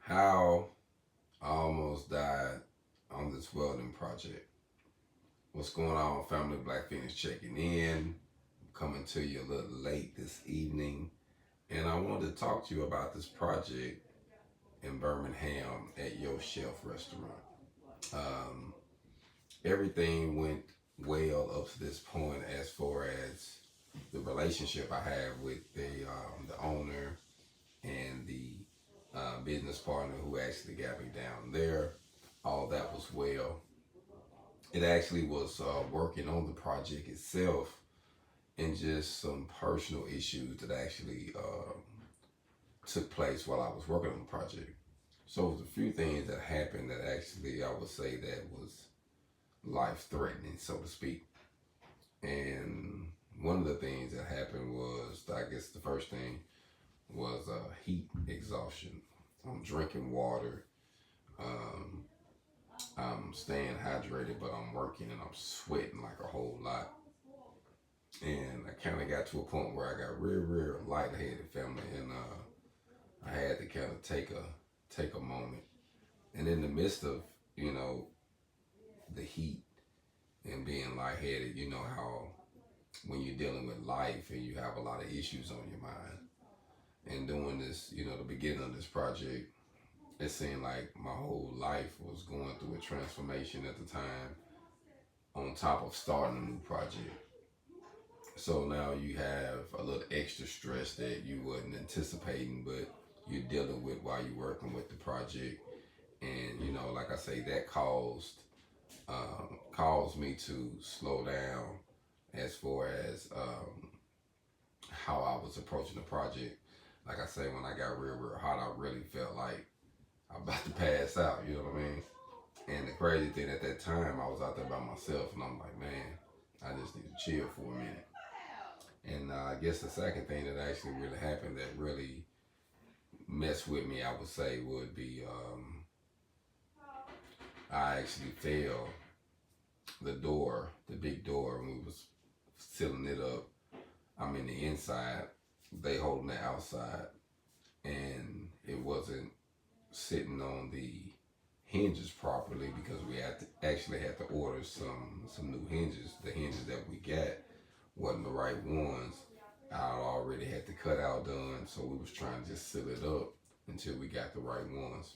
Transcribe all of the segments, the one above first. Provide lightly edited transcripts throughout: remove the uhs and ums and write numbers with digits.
How I almost died on this welding project. What's going on, family? Black Feniks checking in. Coming to you a little late this evening. And I wanted to talk to you about this project in Birmingham at Your Chef restaurant. Um, Everything went well up to this point as far as the relationship I have with the owner and the business partner who actually got me down there. All that was well. It actually was working on the project itself and just some personal issues that actually took place while I was working on the project. So it was a few things that happened that actually I would say that was life threatening, so to speak. And one of the things that happened was, I guess the first thing was heat exhaustion. I'm drinking water. Um, I'm staying hydrated, but I'm working and I'm sweating like a whole lot. And I kind of got to a point where I got real lightheaded, family, and I had to kind of take a moment. And in the midst of you know the heat and being lightheaded, you know how when you're dealing with life and you have a lot of issues on your mind, and doing this, the beginning of this project, it seemed like my whole life was going through a transformation at the time, on top of starting a new project. So now you have a little extra stress that you wasn't anticipating, but you're dealing with while you're working with the project. And like I say, that caused me to slow down as far as how I was approaching the project. Like I say, when I got real hot, I really felt like I'm about to pass out. You know what I mean? And the crazy thing, at that time, I was out there by myself, and I'm like, man, I just need to chill for a minute. And I guess the second thing that actually really happened that really messed with me, I would say, would be I actually fell the door, the big door, when we was sealing it up. I'm in the inside, they holding the outside, and it wasn't sitting on the hinges properly because we actually had to order some new hinges. The hinges that we got wasn't the right ones. I already had the cutout done, so we was trying to just seal it up until we got the right ones.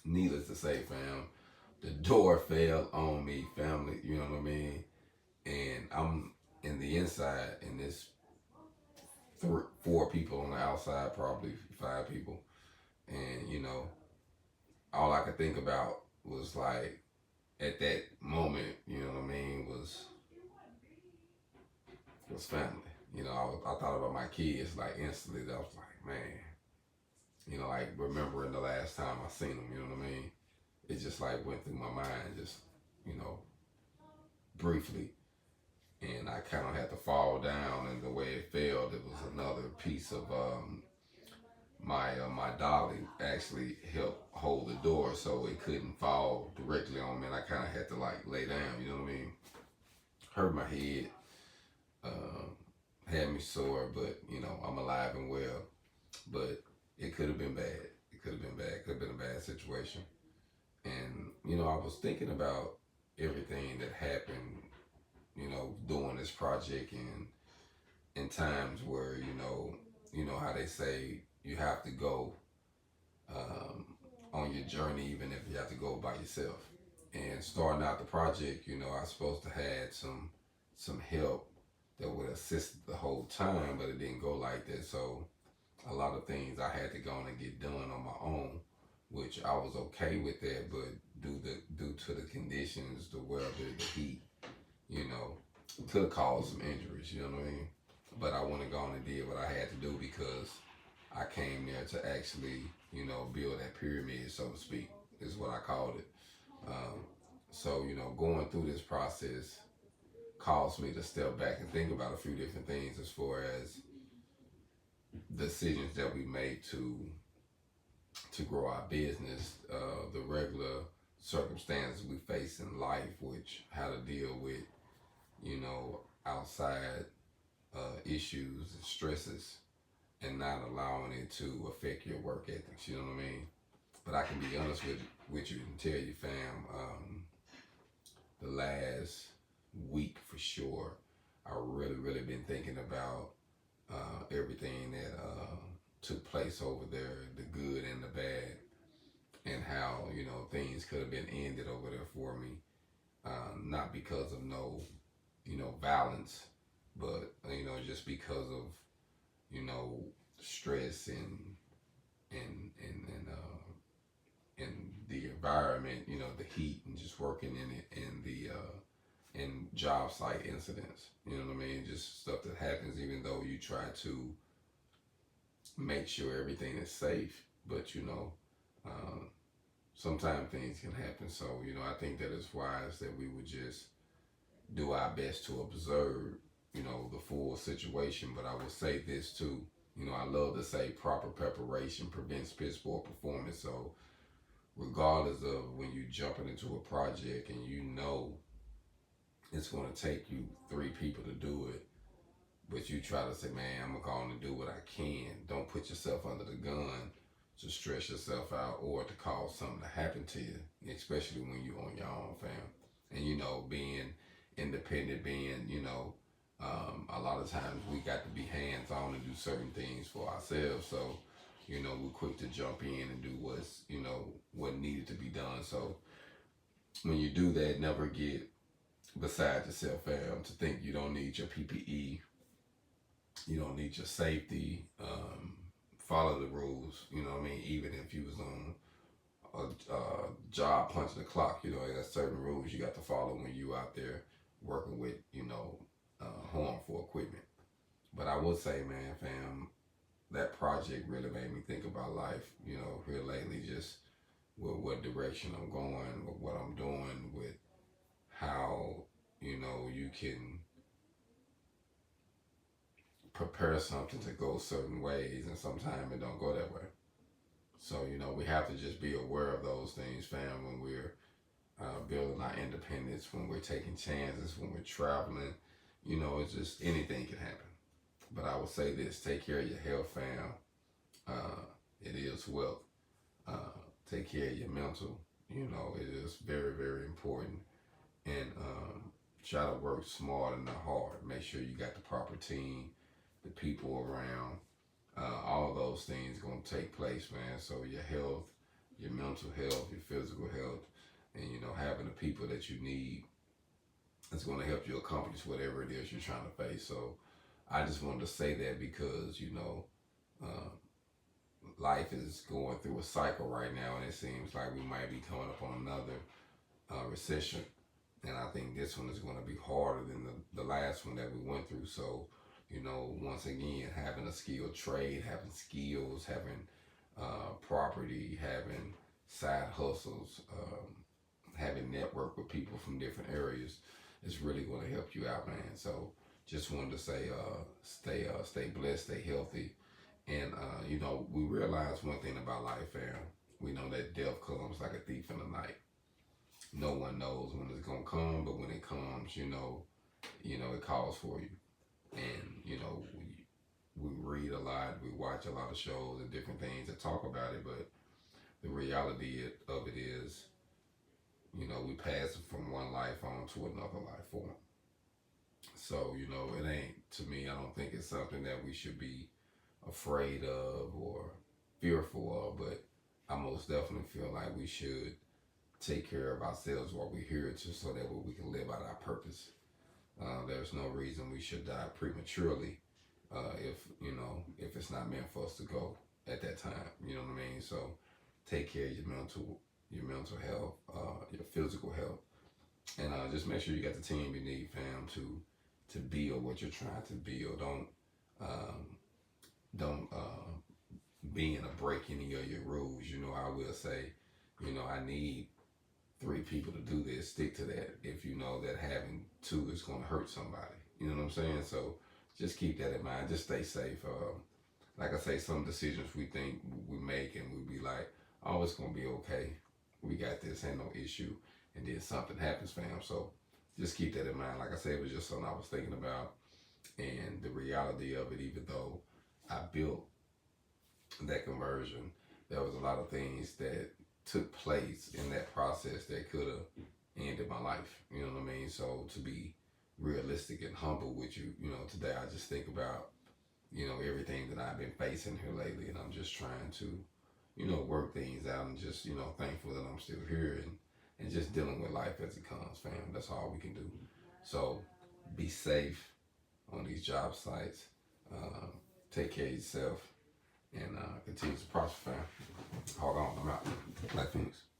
Needless to say, fam, the door fell on me, family. You know what I mean? And I'm in the inside, and there's four people on the outside, probably five people. And all I could think about was like, at that moment, you know what I mean, was family. I thought about my kids like instantly. I was like, man, like remembering the last time I seen them. You know what I mean? It just like went through my mind, just you know, briefly, and I kind of had to fall down. And the way it fell, there was another piece of my dolly actually helped hold the door so it couldn't fall directly on me. And I kind of had to like lay down. You know what I mean? Hurt my head. Um, Had me sore, but I'm alive and well. But it could have been bad. It could have been bad. Could have been a bad situation. And I was thinking about everything that happened. Doing this project, and in times where how they say you have to go um, on your journey, even if you have to go by yourself. And starting out the project, I was supposed to have some help that would assist the whole time, but it didn't go like that. So a lot of things I had to go on and get done on my own, which I was okay with that, but due to the conditions, the weather, the heat, you know, could cause some injuries. You know what I mean? But I went and gone and did what I had to do because I came there to actually, build that pyramid, so to speak, is what I called it. Um, so going through this process caused me to step back and think about a few different things as far as decisions that we made to grow our business, the regular circumstances we face in life, which how to deal with, outside issues and stresses, and not allowing it to affect your work ethics. You know what I mean? But I can be honest with you and tell you, fam, the last week for sure, I really been thinking about everything that took place over there, the good and the bad, and how things could have been ended over there for me, not because of no violence, but just because of stress and the environment, the heat and just working in it, and the and job site incidents. You know what I mean? Just stuff that happens, even though you try to make sure everything is safe, but um, sometimes things can happen. So I think that it's wise that we would just do our best to observe, the full situation. But I will say this too. I love to say proper preparation prevents piss poor performance. So regardless of when you jumping into a project and it's going to take you 3 people to do it, but you try to say, man, I'm going to do what I can. Don't put yourself under the gun to stress yourself out or to cause something to happen to you, especially when you're on your own, fam. And being independent, being a lot of times we got to be hands on and do certain things for ourselves. So we're quick to jump in and do what needed to be done. So when you do that, never get beside yourself, fam, to think you don't need your PPE, you don't need your safety. Follow the rules. You know what I mean? Even if you was on a job punching the clock, there's certain rules you got to follow when you out there working with harmful equipment. But I would say, man, fam, that project really made me think about life. Here lately, just with what direction I'm going, with what I'm doing, with how you can prepare something to go certain ways, and sometimes it don't go that way. So we have to just be aware of those things, fam, when we're building our independence, when we're taking chances, when we're traveling. It's just anything can happen. But I will say this: take care of your health, fam. It is wealth. Take care of your mental. It is very important. And try to work smart and not hard. Make sure you got the proper team, the people around. All those things gonna take place, man. So your health, your mental health, your physical health, and having the people that you need is gonna help you accomplish whatever it is you're trying to face. So I just wanted to say that because uh, life is going through a cycle right now, and it seems like we might be coming up on another recession. And I think this one is going to be harder than the last one that we went through. So, once again, having a skilled trade, having skills, having property, having side hustles, having network with people from different areas is really going to help you out, man. So, just wanted to say, stay blessed, stay healthy, and we realize one thing about life, fam. We know that death comes like a thief in the night. No one knows when it's gonna come, but when it comes, it calls for you. And we read a lot, we watch a lot of shows and different things that talk about it, but the reality of it is, we pass from one life on to another life form. So it ain't, to me, I don't think it's something that we should be afraid of or fearful of, but I most definitely feel like we should take care of ourselves while we're here, just so that we can live out our purpose. There's no reason we should die prematurely if it's not meant for us to go at that time. You know what I mean? So take care of your mental health, your physical health, and just make sure you got the team you need, fam, to build what you're trying to build. Don't be in a break any of your rules. I will say, I need 3 people to do this. Stick to that. If you know that having 2 is going to hurt somebody, you know what I'm saying? So just keep that in mind. Just stay safe. Like I say, some decisions we think we make and we be like, oh, it's going to be okay. We got this, ain't no issue. And then something happens, fam. So just keep that in mind. Like I said, it was just something I was thinking about. And the reality of it, even though I built that conversion, there was a lot of things that took place in that process that could have ended my life. You know what I mean? So to be realistic and humble with you, you know, today I just think about, you know, everything that I've been facing here lately, and I'm just trying to, you know, work things out, and just, you know, thankful that I'm still here, and just dealing with life as it comes, fam. That's all we can do. So be safe on these job sites. Take care of yourself, and continue to prosper, fam. Hold on, I'm out. Black Feniks.